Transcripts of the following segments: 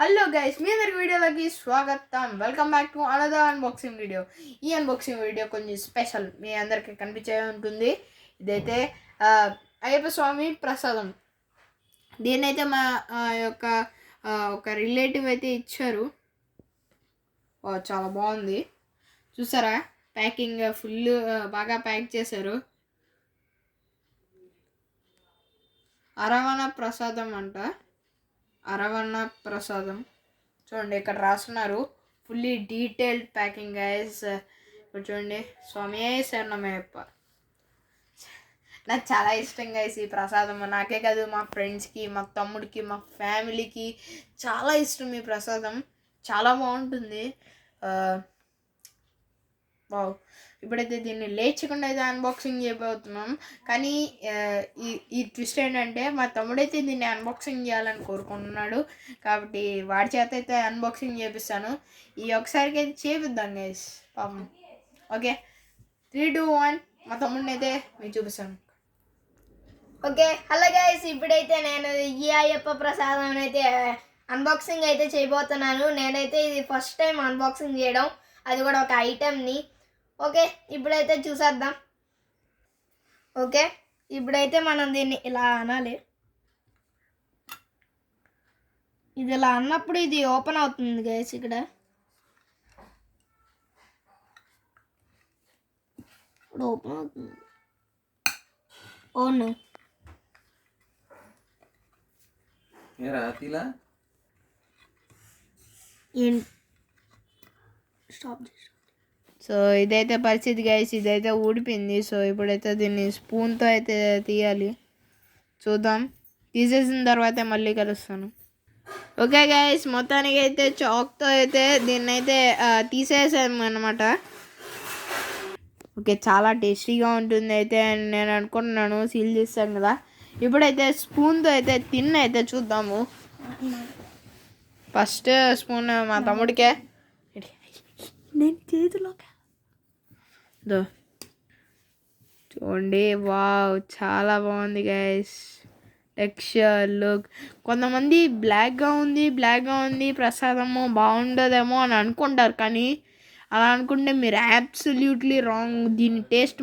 Hello guys, మీ అందరికి వీడియోలోకి స్వాగతం. Welcome back to another unboxing video. ఈ అన్బాక్సింగ్ వీడియో కొంచెం స్పెషల్, మీ అందరికీ కనిపించే ఉంటుంది. ఇదైతే అయ్యప్ప స్వామి ప్రసాదం. దీన్నైతే మా యొక్క ఒక రిలేటివ్ అయితే ఇచ్చారు. చాలా బాగుంది, చూసారా? ప్యాకింగ్ ఫుల్ బాగా ప్యాక్ చేశారు. అరవణ ప్రసాదం అంట, అరవణ ప్రసాదం. చూడండి, ఇక్కడ రాస్తున్నారు. Fully detailed packing guys. ఇప్పుడు చూడండి, స్వామి శరణమయ్యప్ప. నాకు చాలా ఇష్టం గైస్ ఈ ప్రసాదం. నాకే కాదు, మా ఫ్రెండ్స్కి, మా తమ్ముడికి, మా ఫ్యామిలీకి చాలా ఇష్టం ఈ ప్రసాదం. చాలా బాగుంటుంది. వావ్. ఇప్పుడైతే దీన్ని లేచకుండా అయితే అన్బాక్సింగ్ చేయబోతున్నాం. కానీ ఈ ట్విస్ట్ ఏంటంటే, మా తమ్ముడైతే దీన్ని అన్బాక్సింగ్ చేయాలని కోరుకుంటున్నాడు. కాబట్టి వాడి చేత అయితే అన్బాక్సింగ్ చేపిస్తాను. ఈ ఒకసారికి అయితే చేపిద్దాం గైస్, పాపం. ఓకే, 3, 2, 1 మా తమ్ముడిని అయితే మీకు చూపిస్తాను. Okay, hello guys. ఇప్పుడైతే నేను ఈ అయ్యప్ప ప్రసాదం అయితే అన్బాక్సింగ్ అయితే చేయబోతున్నాను. నేనైతే ఇది ఫస్ట్ టైం అన్బాక్సింగ్ చేయడం, అది కూడా ఒక ఐటెంని. ఓకే, ఇప్పుడైతే చూసేద్దాం. ఓకే, ఇప్పుడైతే మనం దీన్ని ఇలా అనాలి. ఇది ఇలా అన్నప్పుడు ఇది ఓపెన్ అవుతుంది గైస్. ఇక్కడ ఇప్పుడు ఓపెన్ అవుతుంది. Own stop. సో ఇదైతే పరిస్థితి గైస్, ఇదైతే ఊడిపోయింది. సో ఇప్పుడైతే దీన్ని స్పూన్తో అయితే తీయాలి. చూద్దాం, తీసేసిన తర్వాత మళ్ళీ కలుస్తాను. ఓకే గైస్, మొత్తానికి అయితే చాక్తో అయితే దీన్ని అయితే తీసేసాము అనమాట. ఓకే, చాలా టేస్టీగా ఉంటుంది అయితే నేను అనుకుంటున్నాను. సీల్ చేస్తాను కదా. ఇప్పుడైతే స్పూన్తో అయితే అయితే చూద్దాము. ఫస్ట్ స్పూన్ మా తమ్ముడికే. నేను చేతిలో చూడండి. వావ్, చాలా బాగుంది గైస్. Texture, look. కొంతమంది బ్లాక్గా ఉంది ప్రసాదము బాగుండదేమో అని అనుకుంటారు. కానీ అలా అనుకుంటే మీరు అబ్సల్యూట్లీ రాంగ్. దీని టేస్ట్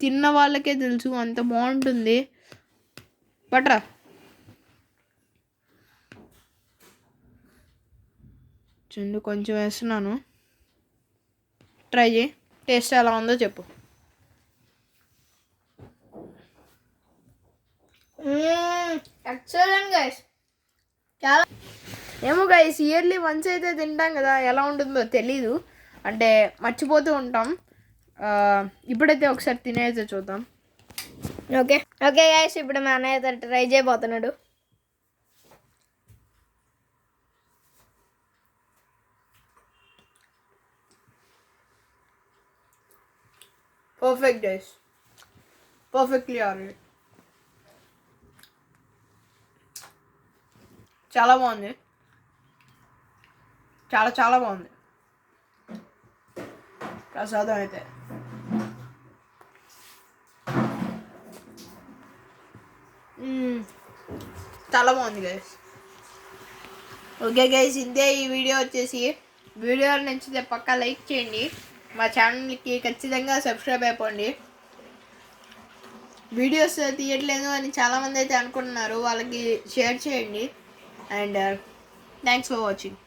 తిన్న వాళ్ళకే తెలుసు, అంత బాగుంటుంది. పట్రా. చూడండి, కొంచెం వేస్తున్నాను. ట్రై చేయి, టేస్ట్ ఎలా ఉందో చెప్పు. Excellent guys. చాలా ఏమో గైస్, ఇయర్లీ వన్స్ అయితే తింటాం కదా, ఎలా ఉంటుందో తెలీదు. అంటే మర్చిపోతూ ఉంటాం. ఇప్పుడైతే ఒకసారి తినేస్తే చూద్దాం. ఓకే ఓకే గైస్, ఇప్పుడు మా అన్నయ్య ట్రై చేయబోతున్నాడు. Perfect guys, perfectly already. చాలా బాగుంది, చాలా చాలా బాగుంది ప్రసాదం అయితే. చాలా బాగుంది గైస్. ఓకే గైస్, ఇంతే ఈ వీడియో వచ్చేసి. వీడియో నచ్చితే పక్కా లైక్ చేయండి. మా ఛానల్కి ఖచ్చితంగా సబ్స్క్రైబ్ అయిపోండి. వీడియోస్ తీయట్లేదు అని చాలామంది అయితే అనుకుంటున్నారు, వాళ్ళకి షేర్ చేయండి. And thanks for watching.